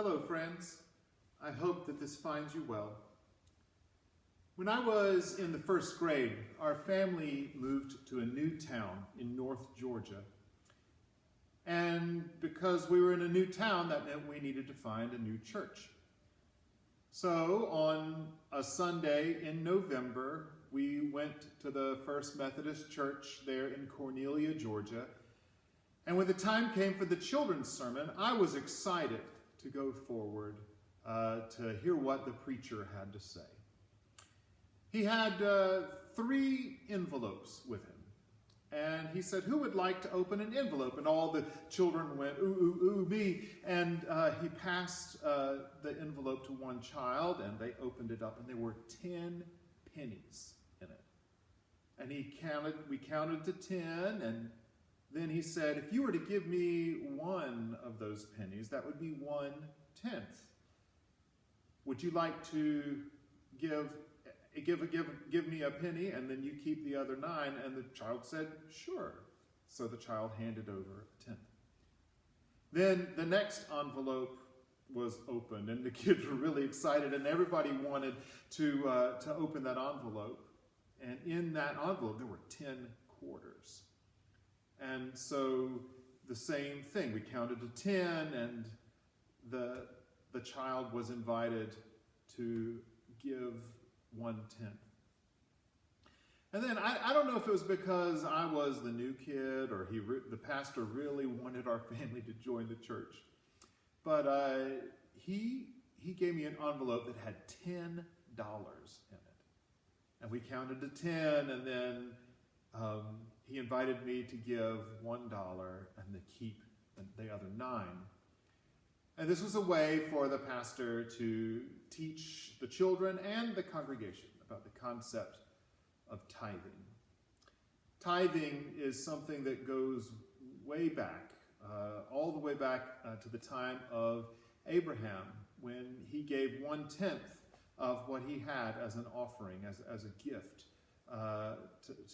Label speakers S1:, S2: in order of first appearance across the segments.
S1: Hello, friends. I hope that this finds you well. When I was in the first grade, our family moved to a new town in North Georgia. And because we were in a new town, that meant we needed to find a new church. So on a Sunday in November, we went to the First Methodist Church there in Cornelia, Georgia. And when the time came for the children's sermon, I was excited to go forward to hear what the preacher had to say. He had 3 envelopes with him. And he said, "Who would like to open an envelope?" And all the children went, "Ooh, ooh, ooh, me." And he passed the envelope to one child, and they opened it up, and there were 10 pennies in it. And we counted to 10, and then he said, "If you were to give me one of those pennies, that would be 1/10. Would you like to give me a penny, and then you keep the other 9? And the child said, "Sure." So the child handed over a 10th. Then the next envelope was opened, and the kids were really excited, and everybody wanted to open that envelope. And in that envelope, there were 10 quarters. And so the same thing, we counted to 10, and the child was invited to give 1/10. And then I don't know if it was because I was the new kid or the pastor really wanted our family to join the church. But he gave me an envelope that had $10 in it. And we counted to 10, and then he invited me to give $1 and to keep the other 9. And this was a way for the pastor to teach the children and the congregation about the concept of tithing. Tithing is something that goes way back, all the way back to the time of Abraham, when he gave 1/10 of what he had as an offering, as a gift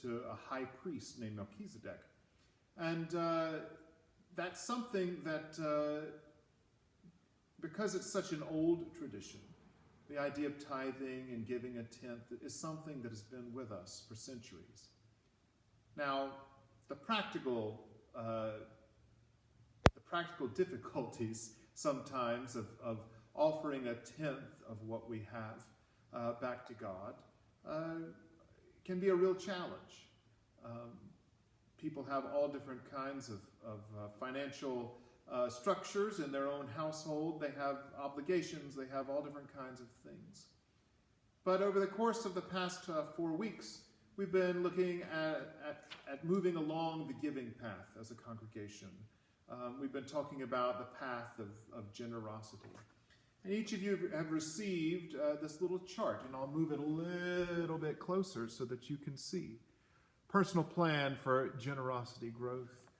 S1: to a high priest named Melchizedek. And that's something that, because it's such an old tradition, the idea of tithing and giving a 10th is something that has been with us for centuries. Now, the practical difficulties sometimes of offering a 10th of what we have back to God can be a real challenge. People have all different kinds of financial structures in their own household. They have obligations. They have all different kinds of things. But over the course of the past 4 weeks, we've been looking at moving along the giving path as a congregation. We've been talking about the path of generosity. And each of you have received this little chart, and I'll move it a little bit closer so that you can see. Personal plan for generosity growth.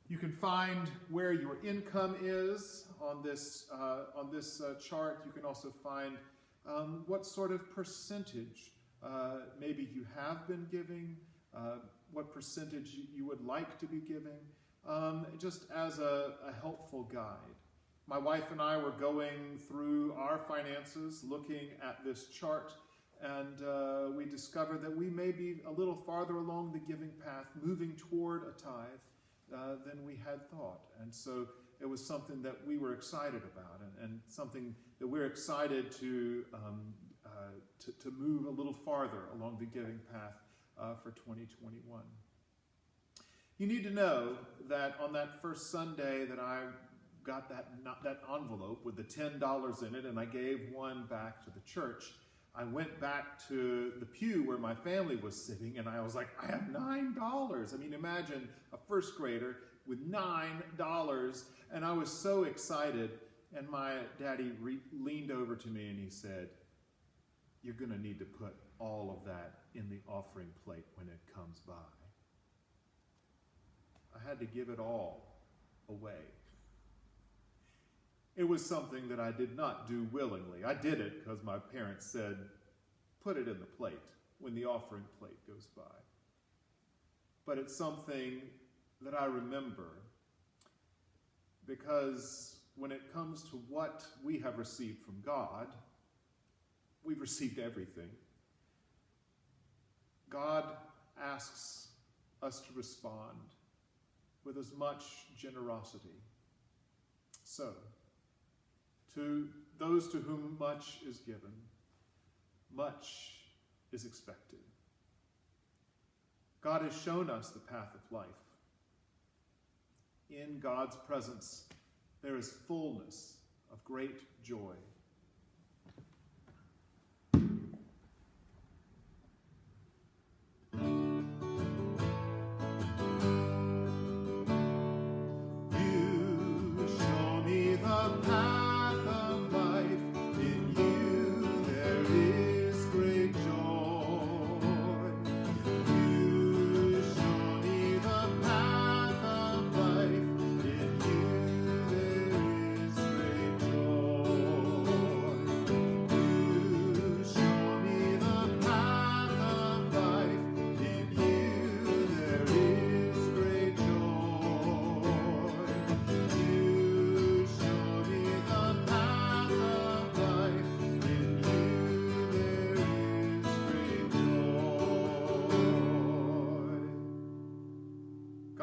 S1: You can find where your income is on this chart. You can also find what sort of percentage maybe you have been giving, what percentage you would like to be giving, just as a helpful guide. My wife and I were going through our finances, looking at this chart, and we discovered that we may be a little farther along the giving path, moving toward a tithe, than we had thought. And so it was something that we were excited about, and something that we're excited to move a little farther along the giving path for 2021. You need to know that on that first Sunday that I got that envelope with the $10 in it, and I gave one back to the church, I went back to the pew where my family was sitting, and I was like, I have $9. I mean, imagine a first grader with $9, and I was so excited. And my daddy leaned over to me and he said, "You're going to need to put all of that in the offering plate when it comes by." I had to give it all away. It was something that I did not do willingly. I did it because my parents said, "Put it in the plate when the offering plate goes by." But it's something that I remember because when it comes to what we have received from God, we've received everything. God asks us to respond with as much generosity. So, to those to whom much is given, much is expected. God has shown us the path of life. In God's presence, there is fullness of great joy.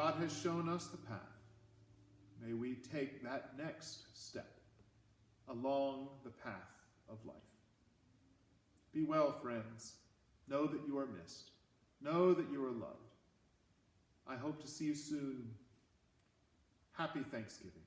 S1: God has shown us the path. May we take that next step along the path of life. Be well, friends. Know that you are missed. Know that you are loved. I hope to see you soon. Happy Thanksgiving.